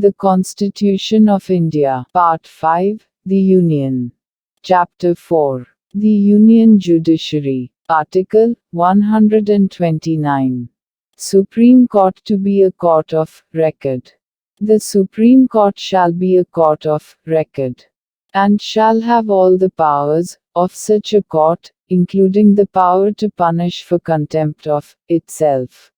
The Constitution of India. Part 5. The Union. Chapter 4. The Union Judiciary. Article 129. Supreme Court to be a court of record. The Supreme Court shall be a court of record, and shall have all the powers of such a court, including the power to punish for contempt of itself.